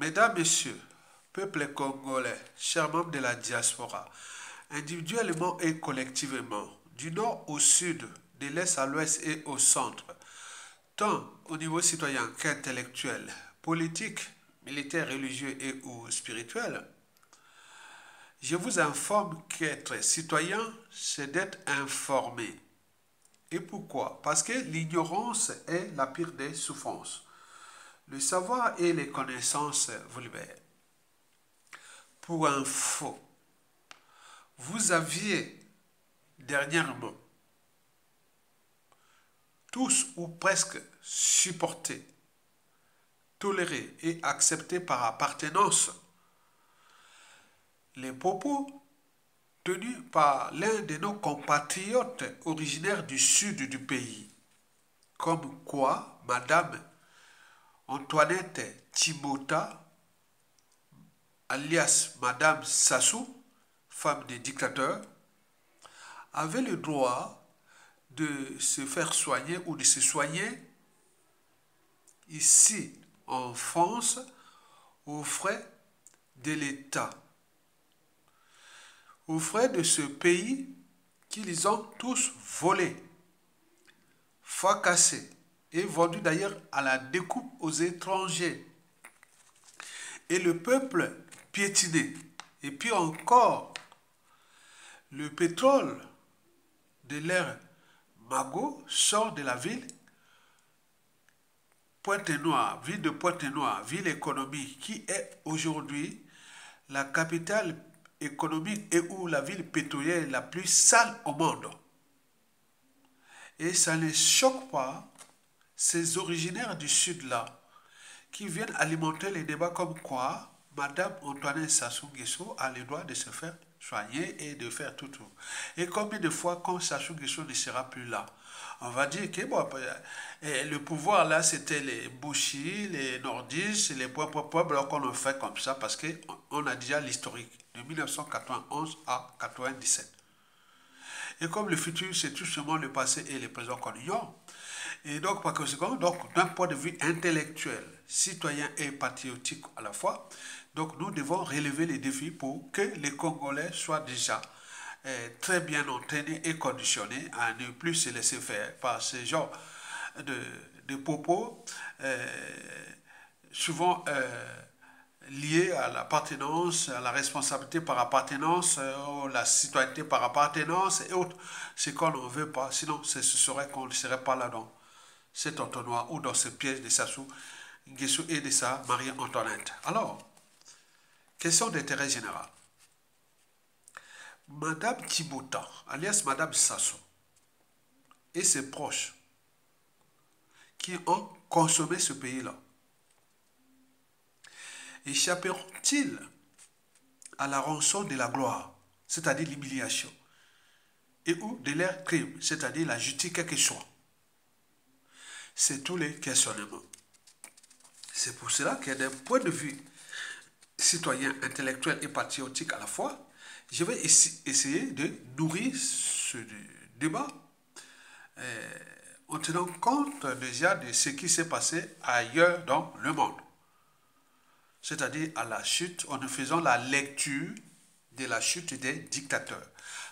Mesdames, Messieurs, peuple congolais, chers membres de la diaspora, individuellement et collectivement, du nord au sud, de l'est à l'ouest et au centre, tant au niveau citoyen qu'intellectuel, politique, militaire, religieux et ou spirituel, je vous informe qu'être citoyen, c'est d'être informé. Et pourquoi? Parce que l'ignorance est la pire des souffrances. Le savoir et les connaissances vous libèrent. Pour info, vous aviez dernièrement tous ou presque supporté, toléré et accepté par appartenance les propos tenus par l'un de nos compatriotes originaires du sud du pays, comme quoi Madame Antoinette Tshibota, alias Madame Sassou, femme des dictateurs, avait le droit de se faire soigner ou de se soigner ici en France aux frais de l'État, aux frais de ce pays qu'ils ont tous volé, fracassé et vendu d'ailleurs à la découpe aux étrangers. Et le peuple piétiné. Et puis encore, le pétrole de l'ère Mago sort de la ville Pointe-Noire, ville de Pointe-Noire, ville économique, qui est aujourd'hui la capitale économique et où la ville pétrolière la plus sale au monde. Et ça ne choque pas ces originaires du sud-là qui viennent alimenter les débats comme quoi Madame Antoinette Sassou Nguesso a le droit de se faire soigner et de faire tout. Et combien de fois quand Sassou Nguesso ne sera plus là, on va dire que bon, le pouvoir là c'était les Bouchis, les Nordistes, les peuples, alors qu'on le fait comme ça parce qu'on a déjà l'historique de 1991 à 97. Et comme le futur c'est tout simplement le passé et les présents qu'on ignore, et donc par conséquent, d'un point de vue intellectuel, citoyen et patriotique à la fois, donc nous devons relever les défis pour que les Congolais soient déjà très bien entraînés et conditionnés à ne plus se laisser faire par ce genre de propos souvent liés à l'appartenance, à la responsabilité par appartenance, la citoyenneté par appartenance et autres. C'est qu'on ne veut pas, sinon ce serait qu'on ne serait pas là dans cet entonnoir ou dans ce piège de Sassou Nguesso et de sa Marie-Antoinette. Alors, question d'intérêt général. Madame Tshibota, alias Madame Sassou, et ses proches qui ont consommé ce pays-là, échapperont-ils à la rançon de la gloire, c'est-à-dire l'humiliation, et ou de leur crime, c'est-à-dire la justice quel que soit? C'est tous les questionnements. C'est pour cela que d'un point de vue citoyen, intellectuel et patriotique à la fois, je vais essayer de nourrir ce débat en tenant compte déjà de ce qui s'est passé ailleurs dans le monde. C'est-à-dire à la chute, en faisant la lecture de la chute des dictateurs.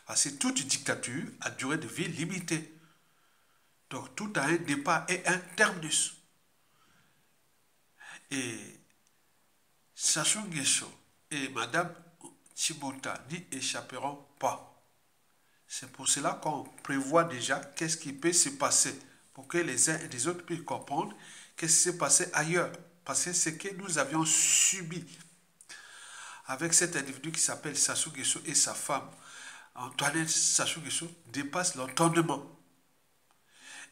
Parce que toute dictature a durée de vie limitée. Donc tout a un départ et un terminus. Et Sassou Nguesso et Madame Tshibota n'y échapperont pas. C'est pour cela qu'on prévoit déjà qu'est-ce qui peut se passer pour que les uns et les autres puissent comprendre qu'est-ce qui s'est passé ailleurs. Parce que ce que nous avions subi avec cet individu qui s'appelle Sassou Nguesso et sa femme Antoinette Sassou Nguesso dépasse l'entendement.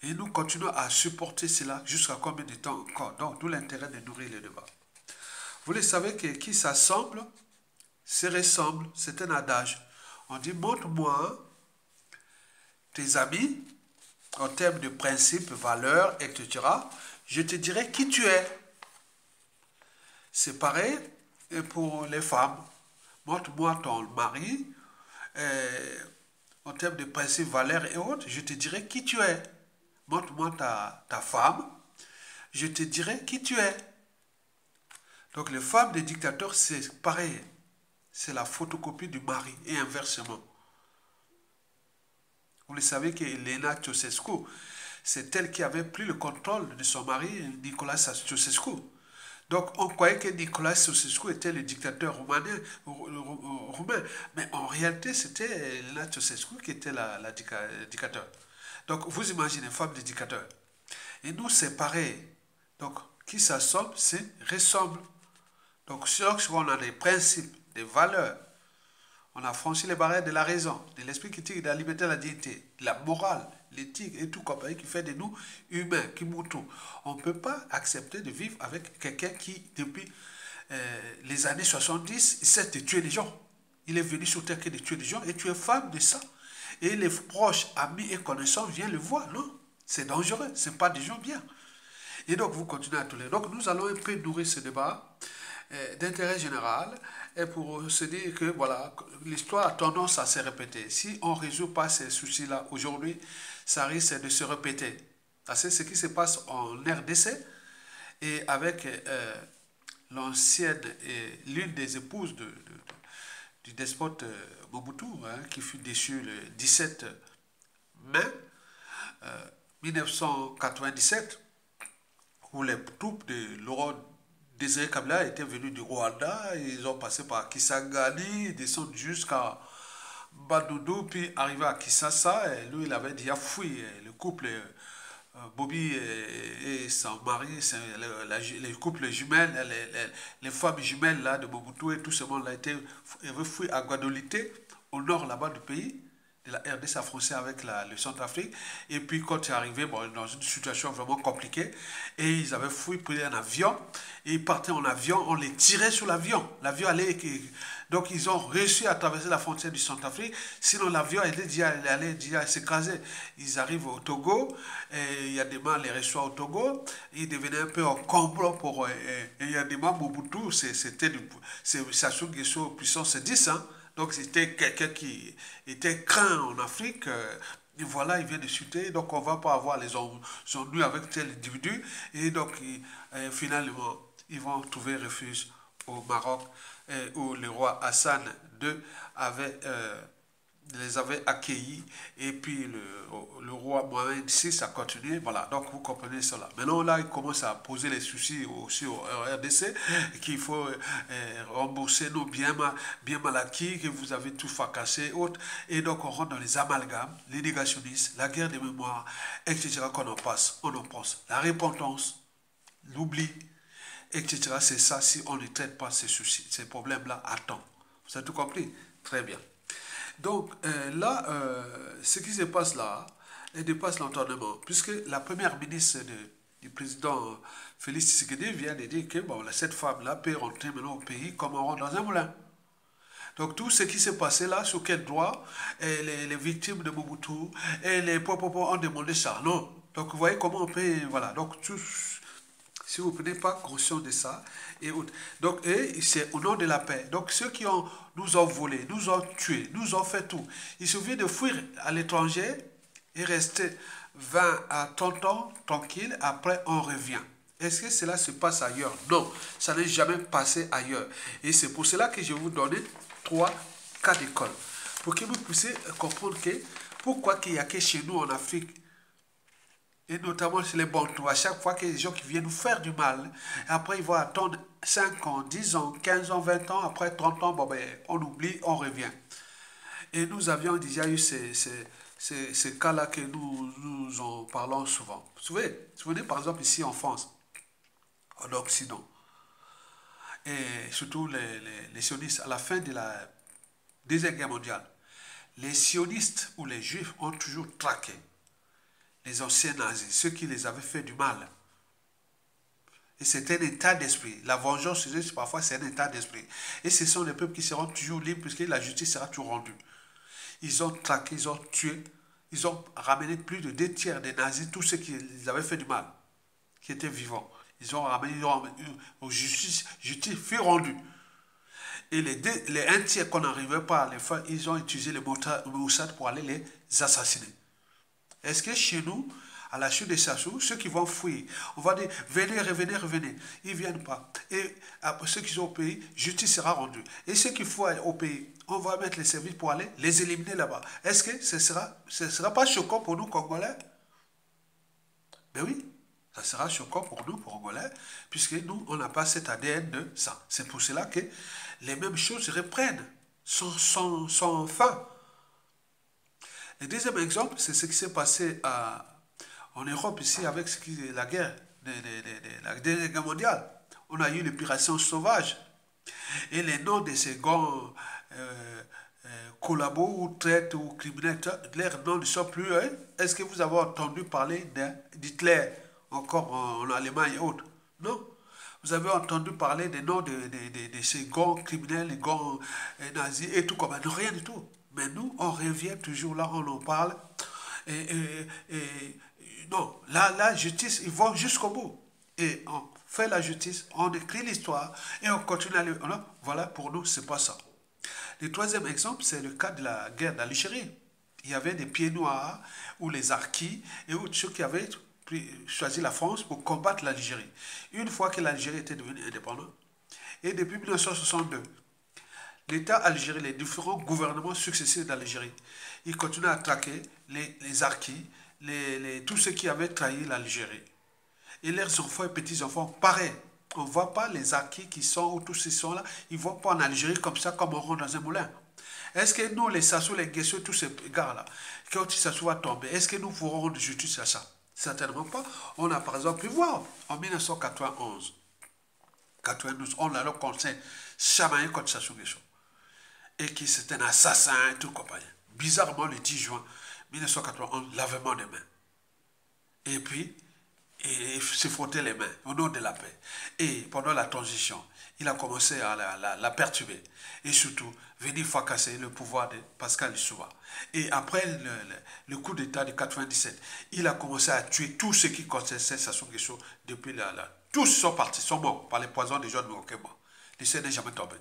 Et nous continuons à supporter cela jusqu'à combien de temps encore? Donc, d'où l'intérêt de nourrir le débat. Vous le savez que qui s'assemble se ressemble. C'est un adage. On dit, montre-moi tes amis en termes de principes, valeurs, etc. Je te dirai qui tu es. C'est pareil pour les femmes. Montre-moi ton mari en termes de principes, valeurs et autres. Je te dirai qui tu es. Montre-moi ta femme, je te dirai qui tu es. Donc les femmes des dictateurs, c'est pareil. C'est la photocopie du mari et inversement. Vous le savez qu'Elena Ceausescu, c'est elle qui avait pris le contrôle de son mari, Nicolas Ceausescu. Donc on croyait que Nicolas Ceausescu était le dictateur roumain. Mais en réalité, c'était Elena Ceausescu qui était la dictateur. Donc vous imaginez, femme de dictateur. Et nous, c'est pareil. Donc, qui s'assemble, c'est ressemble. Donc, lorsqu'on a des principes, des valeurs, on a franchi les barrières de la raison, de l'esprit critique, de la liberté, de la dignité, de la morale, l'éthique et tout compagnie qui fait de nous humains, qui mouton. On ne peut pas accepter de vivre avec quelqu'un qui, depuis les années 70, essaie de tuer les gens. Il est venu sur terre que de tuer les gens et tu es femme de ça. Et les proches, amis et connaissants viennent le voir. Non, c'est dangereux, ce n'est pas des gens bien. Et donc, vous continuez à tolérer. Donc, nous allons un peu nourrir ce débat d'intérêt général et pour se dire que voilà, l'histoire a tendance à se répéter. Si on ne résout pas ces soucis-là aujourd'hui, ça risque de se répéter. C'est ce qui se passe en RDC et avec l'ancienne, l'une des épouses du despote Mobutu, qui fut déchu le 17 mai 1997, où les troupes de Laurent Désiré Kabila étaient venus du Rwanda, ils ont passé par Kisangani, descendent jusqu'à Badoudou, puis arrivé à Kinshasa, et lui il avait déjà fui le couple Bobby et son mari, les couples jumelles, les femmes jumelles là, de Mobutu et tout ce monde-là avaient fui à Guadolité, au nord là-bas du pays, de la RDC français avec le Centrafrique. Et puis quand c'est arrivé, bon, dans une situation vraiment compliquée, et ils avaient fui, pris un avion, et ils partaient en avion, on les tirait sur l'avion. L'avion allait... Donc ils ont réussi à traverser la frontière du Centrafrique, sinon l'avion allait déjà s'écraser. Ils arrivent au Togo, et il y a des gens les reçoivent au Togo, ils devenaient un peu en complot pour... Et il y a des gens, Mobutu, c'était Sassou Nguesso puissance 10, hein. Donc c'était quelqu'un qui était craint en Afrique. Et voilà, il vient de chuter. Donc on ne va pas avoir les ennuis avec tel individu. Et donc finalement, ils vont trouver refuge au Maroc où le roi Hassan II les avait accueillis. Et puis le roi Mohamed VI a continué. Voilà, donc vous comprenez cela. Maintenant, là, il commence à poser les soucis aussi au RDC, qu'il faut rembourser nos biens mal acquis, que vous avez tout fracassé, autres. Et donc, on rentre dans les amalgames, les négationnistes, la guerre des mémoires, etc. qu'on en passe, on en pense. La repentance, l'oubli, etc. C'est ça si on ne traite pas ces soucis, ces problèmes-là à temps. Vous avez tout compris? Très bien. Donc là, ce qui se passe là dépasse l'entendement, puisque la première ministre du président Félix Tshisekedi vient de dire que bon, cette femme-là peut rentrer maintenant au pays comme on rentre dans un moulin. Donc tout ce qui s'est passé là, sur quel droit, et les victimes de Mobutu et les popopos ont demandé ça. Non. Donc vous voyez comment on peut... Voilà. Donc si vous ne prenez pas conscience de ça, et autres. Donc, c'est au nom de la paix. Donc, ceux qui nous ont volé, nous ont tués, nous ont fait tout. Il suffit de fuir à l'étranger et rester 20 à 30 ans tranquille. Après, on revient. Est-ce que cela se passe ailleurs? Non, ça n'est jamais passé ailleurs. Et c'est pour cela que je vais vous donner 3 cas d'école. Pour que vous puissiez comprendre que pourquoi il n'y a que chez nous en Afrique, et notamment chez les Bantous, à chaque fois qu'il y a des gens qui viennent nous faire du mal, après ils vont attendre 5 ans, 10 ans, 15 ans, 20 ans, après 30 ans, bon ben, on oublie, on revient. Et nous avions déjà eu ces cas-là que nous en parlons souvent. Vous vous souvenez par exemple ici en France, en Occident, et surtout les sionistes, à la fin de la Deuxième Guerre mondiale, les sionistes ou les juifs ont toujours traqué les anciens nazis, ceux qui les avaient fait du mal. Et c'est un état d'esprit. La vengeance, parfois, c'est un état d'esprit. Et ce sont les peuples qui seront toujours libres puisque la justice sera toujours rendue. Ils ont traqué, ils ont tué, ils ont ramené plus de 2 tiers des nazis, tous ceux qui les avaient fait du mal, qui étaient vivants. Ils ont ramené, justice fut rendue. Et les 1 tiers qu'on n'arrivait pas à les faire, ils ont utilisé le Mossad pour aller les assassiner. Est-ce que chez nous, à la chute des Sassou, ceux qui vont fuir, on va dire, venez, revenez, revenez. Ils ne viennent pas. Et après ceux qui sont au pays, justice sera rendue. Et ceux qui fuient au pays, on va mettre les services pour aller les éliminer là-bas. Est-ce que ce sera pas choquant pour nous, Congolais? Ben oui, ça sera choquant pour nous, Congolais, puisque nous, on n'a pas cet ADN de ça. C'est pour cela que les mêmes choses reprennent sans fin. Le deuxième exemple, c'est ce qui s'est passé en Europe ici avec la guerre, la Deuxième Guerre mondiale. On a eu l'épuration sauvage. Et les noms de ces grands collabos ou traites ou criminels, leurs noms ne sont plus. Hein? Est-ce que vous avez entendu parler d'Hitler encore en Allemagne et autres? Non. Vous avez entendu parler des noms de ces grands criminels, les grands nazis et tout comme ça. Non, rien du tout. Mais nous, on revient toujours là, on en parle. Non, là, la justice, ils vont jusqu'au bout. Et on fait la justice, on écrit l'histoire et on continue à le... Voilà, pour nous, c'est pas ça. Le troisième exemple, c'est le cas de la guerre d'Algérie. Il y avait des pieds noirs ou les harkis et autres ceux qui avaient choisi la France pour combattre l'Algérie. Une fois que l'Algérie était devenue indépendante, et depuis 1962, l'État algérien, les différents gouvernements successifs d'Algérie, ils continuent à traquer les harkis, tous ceux qui avaient trahi l'Algérie. Et leurs enfants et petits-enfants, pareil. On ne voit pas les harkis qui sont, ou tous ceux qui sont là, ils ne vont pas en Algérie comme ça, comme on rentre dans un moulin. Est-ce que nous, les Sassou, les Guessou, tous ces gars-là, quand Sassou va tomber, est-ce que nous pourrons rendre justice à ça? Certainement pas. On a par exemple pu voir en 1991, 92, on a le conseil chamaillé contre Sassou Nguesso. Et qui c'était un assassin et tout compagnie. Bizarrement, le 10 juin 1991, lavement des mains. Et puis, il se frottait les mains au nom de la paix. Et pendant la transition, il a commencé à la perturber. Et surtout, venir fracasser le pouvoir de Pascal Lissouba. Et après le coup d'État de 97, il a commencé à tuer tous ceux qui contestaient Sassou Nguesso depuis tous sont partis, sont morts par les poisons des gens de Mokemba. L'essai n'est jamais tombé.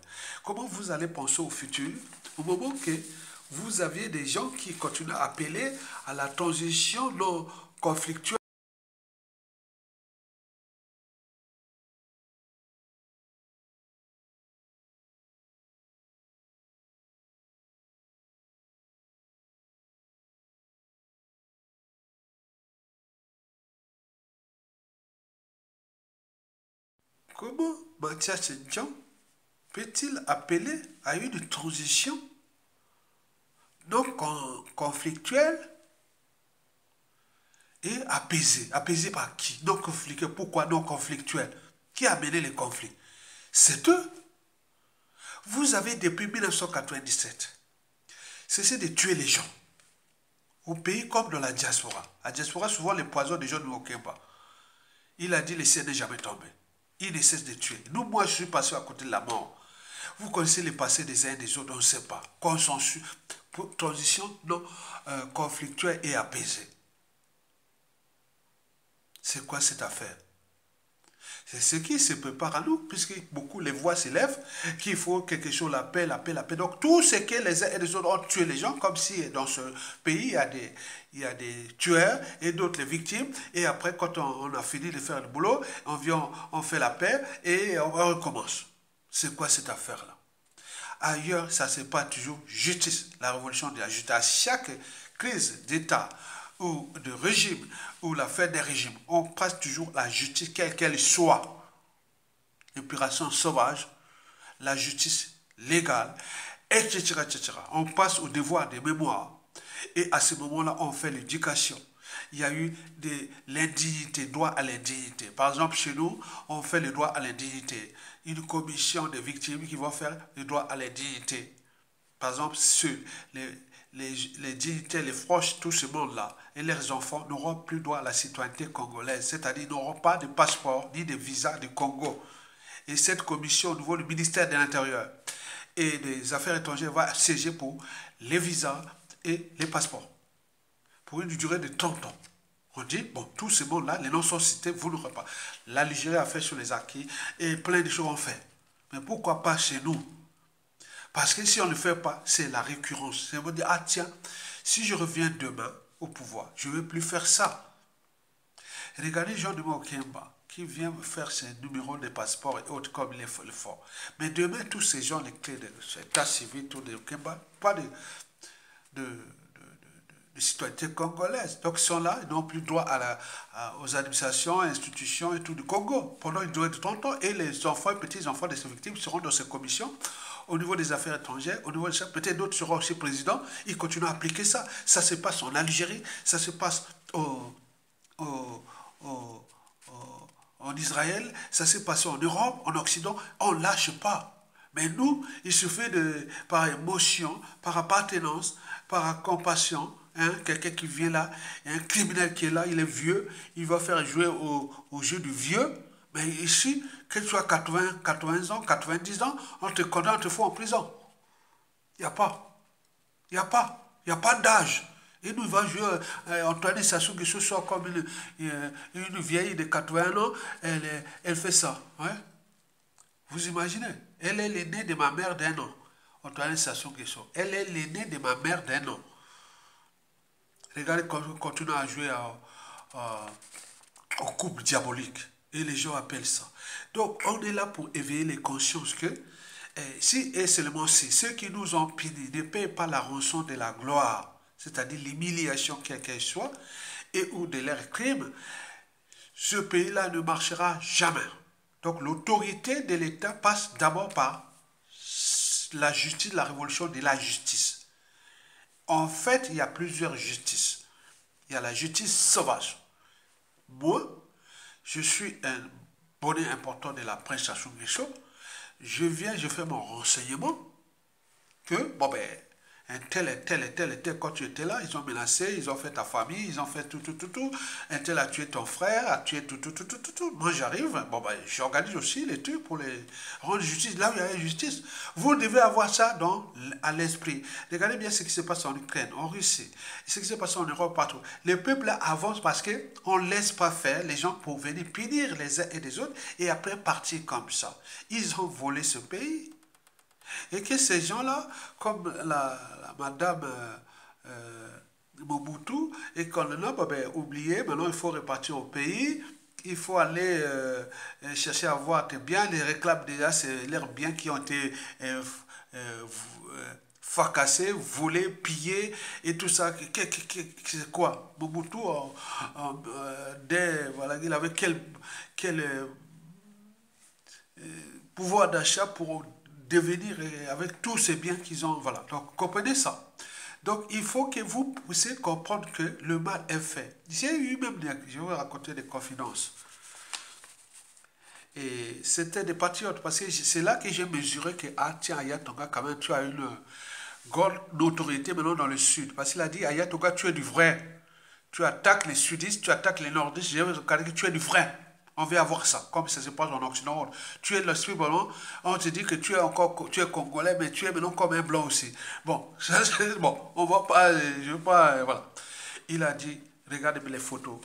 Comment vous allez penser au futur au moment que vous aviez des gens qui continuent à appeler à la transition non conflictuelle? Comment Mathias Ndjan peut-il appeler à une transition non conflictuelle et apaisée? Apaisée par qui? Non conflictuelle. Pourquoi non conflictuelle? Qui a mené les conflits? C'est eux. Vous avez depuis 1997 cessé de tuer les gens. Au pays comme dans la diaspora. La diaspora, souvent les poisons des gens ne manquent pas. Il a dit le ciel n'est jamais tombé. Il ne cesse de tuer. Nous, moi, je suis passé à côté de la mort. Vous connaissez le passé des uns et des autres, on ne sait pas. Consensus, transition non conflictuelle et apaisée. C'est quoi cette affaire? C'est ce qui se prépare à nous, puisque beaucoup les voix s'élèvent, qu'il faut quelque chose, la paix, la paix, la paix. Donc tout ce que les uns et les autres ont tué les gens, comme si dans ce pays, il y a des tueurs et d'autres les victimes. Et après, quand on a fini de faire le boulot, on vient, on fait la paix et on recommence. C'est quoi cette affaire-là? Ailleurs, ça ne se passe toujours justice, la révolution de la justice. À chaque crise d'État ou de régime, ou la fin des régimes, on passe toujours la justice, quelle qu'elle soit. L'épuration sauvage, la justice légale, etc., etc. On passe au devoir de mémoire. Et à ce moment-là, on fait l'éducation. Il y a eu l'indignité, droit à l'indignité. Par exemple, chez nous, on fait le droit à l'indignité. Une commission de victimes qui va faire le droit à l'indignité. Par exemple, les dignitaires, les proches, tout ce monde-là, et leurs enfants n'auront plus droit à la citoyenneté congolaise, c'est-à-dire n'auront pas de passeport ni de visa du Congo. Et cette commission au niveau du ministère de l'Intérieur et des Affaires étrangères va siéger pour les visas et les passeports, pour une durée de 30 ans. On dit, bon, tout ce monde-là, les noms sont cités, vous n'aurez pas. L'Algérie a fait sur les acquis et plein de choses ont fait. Mais pourquoi pas chez nous? Parce que si on ne le fait pas, c'est la récurrence. C'est on dire, ah tiens, si je reviens demain au pouvoir, je ne vais plus faire ça. Regardez Jean de Mokemba, qui vient faire ses numéros de passeport et autres comme il le font. Mais demain, tous ces gens, les clés de l'état civil, tout de Mokemba, pas de, de citoyenneté congolaise. Donc ils sont là, ils n'ont plus droit aux administrations, institutions et tout du Congo pendant une durée de 30 ans. Et les enfants et petits-enfants de ces victimes seront dans ces commissions au niveau des affaires étrangères, au niveau de ça. Peut-être d'autres seront aussi présidents. Ils continuent à appliquer ça. Ça se passe en Algérie, ça se passe au, en Israël, ça s'est passé en Europe, en Occident. On ne lâche pas. Mais nous, il suffit de, par émotion, par appartenance, par compassion, hein, quelqu'un qui vient là, un criminel qui est là, il est vieux, il va faire jouer au jeu du vieux. Mais ici, que tu sois 80 ans, 90 ans, on te condamne, on te fout en prison. Il n'y a pas. Il n'y a pas. Il n'y a pas d'âge. Et nous, il va jouer, Antoine Sassou Nguesso soit comme une vieille de 80 ans, elle fait ça. Ouais. Vous imaginez? Elle est l'aînée de ma mère d'un an. Antoine Sassou Nguesso. Elle est l'aînée de ma mère d'un an. Regardez, continue à jouer au couple diabolique. Et les gens appellent ça. Donc, on est là pour éveiller les consciences que si et seulement si ceux qui nous ont punis ne payent pas la rançon de la gloire, c'est-à-dire l'humiliation quelle qu'elle soit, et ou de leurs crimes, ce pays-là ne marchera jamais. Donc l'autorité de l'État passe d'abord par la justice, la révolution de la justice. En fait, il y a plusieurs justices. Il y a la justice sauvage. Moi, je suis un bonnet important de la presse Sassou Nguesso. Je viens, je fais mon renseignement que, bon ben, un tel, quand tu étais là, ils ont menacé, ils ont fait ta famille, ils ont fait tout. Un tel a tué ton frère, a tué tout. Moi, j'arrive, bon ben, j'organise aussi les trucs pour les rendre justice, là où il y a justice. Vous devez avoir ça à l'esprit. Regardez bien ce qui se passe en Ukraine, en Russie, ce qui se passe en Europe, partout. Les peuples là avancent parce qu'on ne laisse pas faire les gens pour venir punir les uns et les autres et après partir comme ça. Ils ont volé ce pays. Et que ces gens-là, comme la madame Mobutu, et qu'on a oublié, maintenant il faut repartir au pays, il faut aller chercher à voir tes biens, les réclament déjà, c'est leurs biens qui ont été fracassés, volés, pillés, et tout ça. C'est quoi? Mobutu, voilà, il avait quel pouvoir d'achat pour devenir avec tous ces biens qu'ils ont. Voilà. Donc, comprenez ça. Donc, il faut que vous puissiez comprendre que le mal est fait. J'ai eu même, je vais vous raconter des confidences. Et c'était des patriotes, parce que c'est là que j'ai mesuré que, ah tiens, Ayatonga, quand même, tu as une grande notoriété maintenant dans le sud. Parce qu'il a dit, Ayatonga, tu es du vrai. Tu attaques les sudistes, tu attaques les nordistes, j'ai regardé que tu es du vrai. On veut avoir ça, comme ça se passe en Occident. Tu es l'esprit blanc, on te dit que tu es congolais, mais tu es maintenant comme un blanc aussi. Bon, bon, on va pas, je veux pas, voilà. Il a dit, regardez les photos.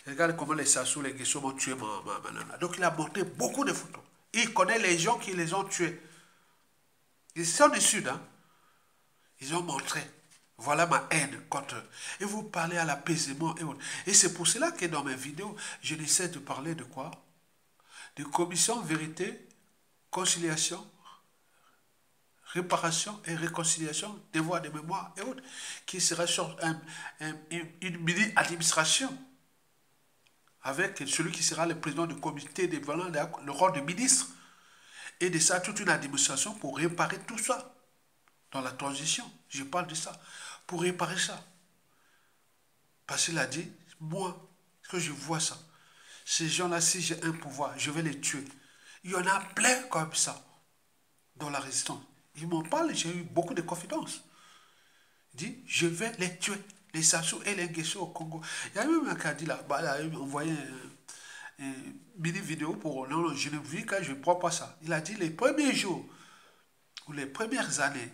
Regarde comment les Sassou, les Nguesso m'ont tué ma nana. Donc il a montré beaucoup de photos. Il connaît les gens qui les ont tués. Ils sont du Sud, hein. Ils ont montré. Voilà ma haine contre eux. Et vous parlez à l'apaisement et autres. Et c'est pour cela que dans mes vidéos, je n'essaie de parler de quoi? De commission, vérité, conciliation, réparation et réconciliation, devoir de mémoire et autres, qui sera sur une mini-administration avec celui qui sera le président du comité des valeurs, le rôle de ministre. Et de ça, toute une administration pour réparer tout ça dans la transition. Je parle de ça. Pour réparer ça. Parce qu'il a dit, moi, que je vois ça, ces gens-là, si j'ai un pouvoir, je vais les tuer. Il y en a plein comme ça dans la résistance. Ils m'en parlent, j'ai eu beaucoup de confidences. Il dit, je vais les tuer, les Sassou et les Nguesso au Congo. Il y a même un qui a dit là, il a envoyé une mini vidéo pour, non, je ne vis quand je ne crois pas ça. Il a dit, les premiers jours, ou les premières années,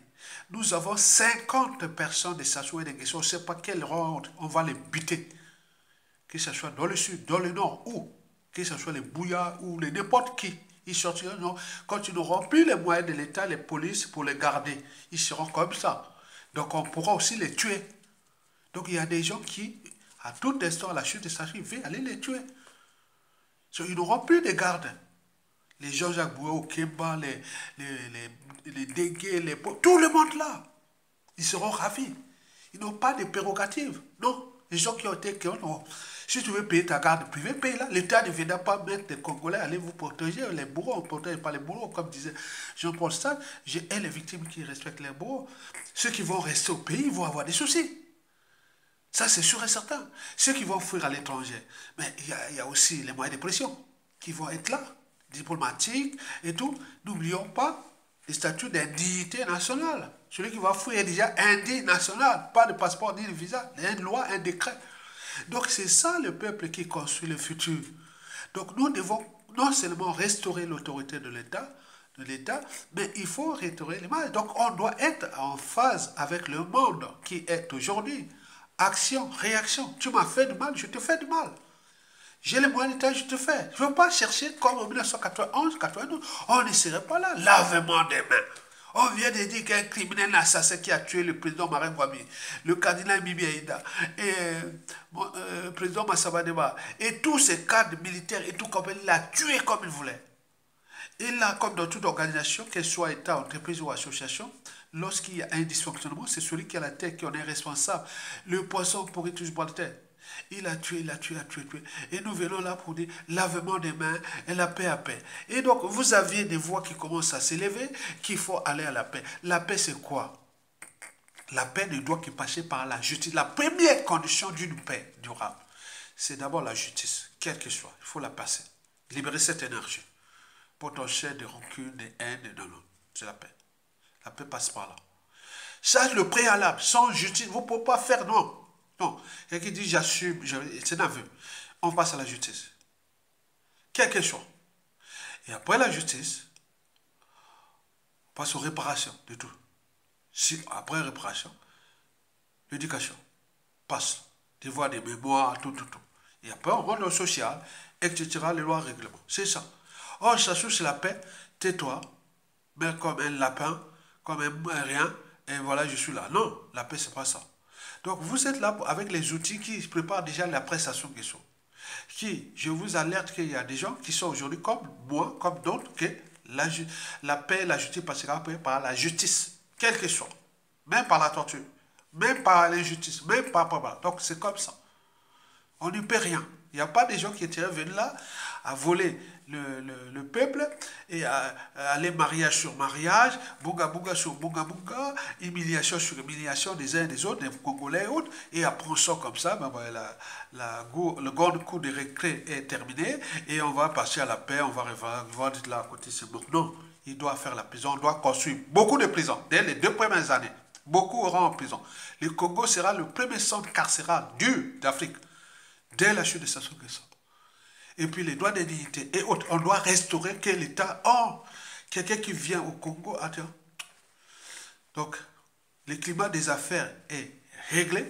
nous avons 50 personnes de Sassou et de Nguesso. On ne sait pas quel rang on va les buter. Que ce soit dans le sud, dans le nord, ou que ce soit les Bouillards ou les n'importe qui. Ils sortiront, quand ils n'auront plus les moyens de l'État, les polices pour les garder. Ils seront comme ça. Donc on pourra aussi les tuer. Donc il y a des gens qui, À tout instant, à la chute de Sassou, il va aller les tuer. Ils n'auront plus de garde. Les Jean-Jacques Boué, Kemba, les Dégué, tout le monde là. Ils seront ravis. Ils n'ont pas de prérogatives. Non. Les gens qui ont été... Si tu veux payer ta garde privée, paye-la. L'État ne viendra pas mettre des Congolais à aller vous protéger. Les bourreaux, on ne protège pas les bourreaux. Comme disait Jean-Paul Sartre, j'ai les victimes qui respectent les bourreaux. Ceux qui vont rester au pays vont avoir des soucis. Ça, c'est sûr et certain. Ceux qui vont fuir à l'étranger. Mais il y a aussi les moyens de pression qui vont être là. Diplomatiques et tout. N'oublions pas le statut d'indignité nationale. Celui qui va fuir est déjà indigne national. Pas de passeport ni de visa. Il y a une loi, un décret. Donc c'est ça le peuple qui construit le futur. Donc nous devons non seulement restaurer l'autorité de l'État, mais il faut restaurer l'image. Donc on doit être en phase avec le monde qui est aujourd'hui. Action, réaction. Tu m'as fait du mal, je te fais du mal. J'ai les moyens d'État, je te fais. Je ne veux pas chercher comme en 1991, 92. On ne serait pas là. Lavement des mains. On vient de dire qu'un criminel assassin qui a tué le président Marine Kwame, le cardinal Bibi Aïda, et le président Massaba Deba, et tous ces cadres militaires et tout comme il l'a tué comme il voulait. Et là, comme dans toute organisation, qu'elle soit État, entreprise ou association, lorsqu'il y a un dysfonctionnement, c'est celui qui a la tête qui en est responsable. Le poisson pourrit toujours la tête. Il a tué. Et nous venons là pour dire lavement des mains et la paix à paix. Et donc, vous aviez des voix qui commencent à s'élever, qu'il faut aller à la paix. La paix, c'est quoi? La paix ne doit que passer par la justice. La première condition d'une paix durable, c'est d'abord la justice, quelle que soit. Il faut la passer. Libérer cette énergie potentielle de rancune, de haine, de non. C'est la paix. La paix passe par là. Ça, c'est le préalable. Sans justice, vous ne pouvez pas faire non. Non, quelqu'un qui dit j'assume, c'est un aveu. On passe à la justice. Quelque chose. Et après la justice, on passe aux réparations de tout. Si, après réparation, l'éducation passe. Devoir des mémoires, tout. Et après, on rentre au social, etc., les lois, règlements. C'est ça. Oh, ça c'est la paix, tais-toi, mais comme un lapin, comme un rien, et voilà, je suis là. Non, la paix, c'est pas ça. Donc, vous êtes là avec les outils qui préparent déjà la prestation qui sont. Je vous alerte qu'il y a des gens qui sont aujourd'hui comme moi, comme d'autres, que la paix et la justice passera par la justice, quelle que soit. Même par la torture, même par l'injustice, même par... Donc, c'est comme ça. On n'y peut rien. Il n'y a pas des gens qui étaient venus là à voler le peuple et à aller mariage sur mariage, bunga bunga sur bunga bunga, humiliation sur humiliation des uns et des autres, des Congolais et autres, et après on sort comme ça, ben voilà, le grand coup de récré est terminé et on va passer à la paix, on va dire là à côté, c'est bon. Non, il doit faire la prison, on doit construire beaucoup de prisons dès les 2 premières années. Beaucoup auront en prison. Le Congo sera le premier centre carcéral dur d'Afrique dès la chute de Sassou Nguesso. Et puis les droits de dignité et autres. On doit restaurer que l'État... Oh, quelqu'un qui vient au Congo... Attends. Donc, le climat des affaires est réglé.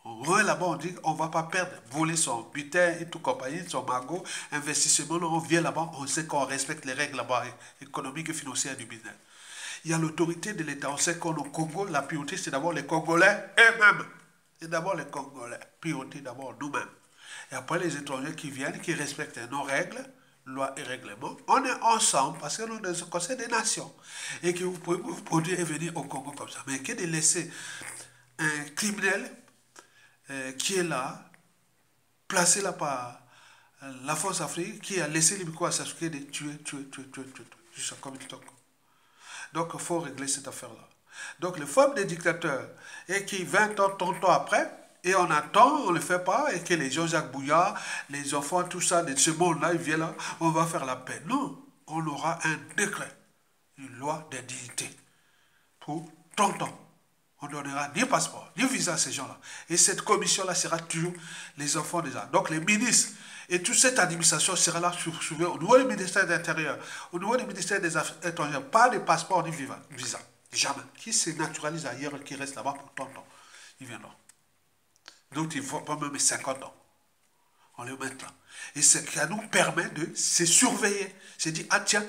On revient là-bas, on dit on ne va pas perdre, voler son butin et tout compagnie, son magot, investissement. On vient là-bas, on sait qu'on respecte les règles là-bas économiques et financières du business. Il y a l'autorité de l'État. On sait qu'au Congo, la priorité, c'est d'abord les Congolais eux-mêmes. C'est d'abord les Congolais. Priorité d'abord nous-mêmes. Et après, les étrangers qui viennent, qui respectent nos règles, lois et règlements, on est ensemble parce que nous sommes dans le Conseil des Nations. Et que vous pouvez vous produire et venir au Congo comme ça. Mais que de laisser un criminel qui est là, placé là par la force africaine, qui a laissé les micros à s'assurer de tuer, jusqu'à comme il toque. Donc, il faut régler cette affaire-là. Donc, les femmes des dictateurs, et qui 20 ans, 30 ans après, et on attend, on ne le fait pas, et que les Jean-Jacques Bouillard, les enfants, tout ça, de ce monde-là, ils viennent là, on va faire la paix. Non, on aura un décret, une loi d'indignité pour 30 ans. On ne donnera ni passeport, ni visa à ces gens-là. Et cette commission-là sera toujours les enfants des gens. Donc les ministres et toute cette administration sera là au niveau du ministère de l'Intérieur, au niveau du ministère des Affaires étrangères. Pas de passeport ni visa. Jamais. Qui se naturalise ailleurs, qui reste là-bas pour 30 ans. Ils viendront. Donc ils vont pas même 50 ans. on le met là. Et ça nous permet de se surveiller. C'est dire, ah tiens,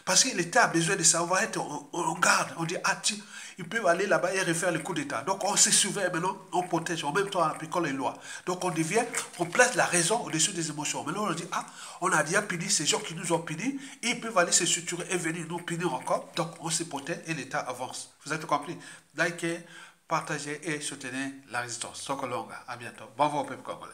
parce que l'État a besoin de ça, on va être en garde. On dit, ah tiens, ils peuvent aller là-bas et refaire le coup d'État. Donc on se surveille maintenant, on protège, en même temps en appliquant les lois. Donc on place la raison au-dessus des émotions. Maintenant on dit, ah, on a bien puni ces gens qui nous ont punis, ils peuvent aller se structurer et venir nous punir encore. Donc on se protège et l'État avance. Vous avez compris? Likez, partagez et soutenez la résistance. Sokolonga, à bientôt. Bon vent au peuple congolais.